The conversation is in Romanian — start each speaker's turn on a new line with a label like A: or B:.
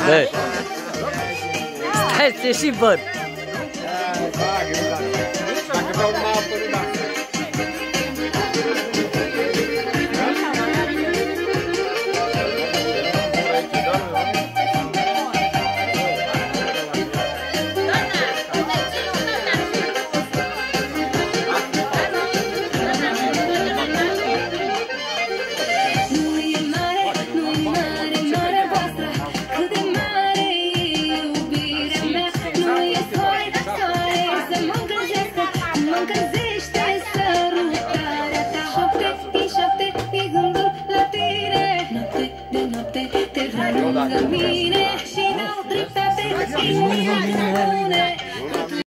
A: Bă, stai să și văd.
B: Lângă mine și dau dreptate, și nu-i mai bune.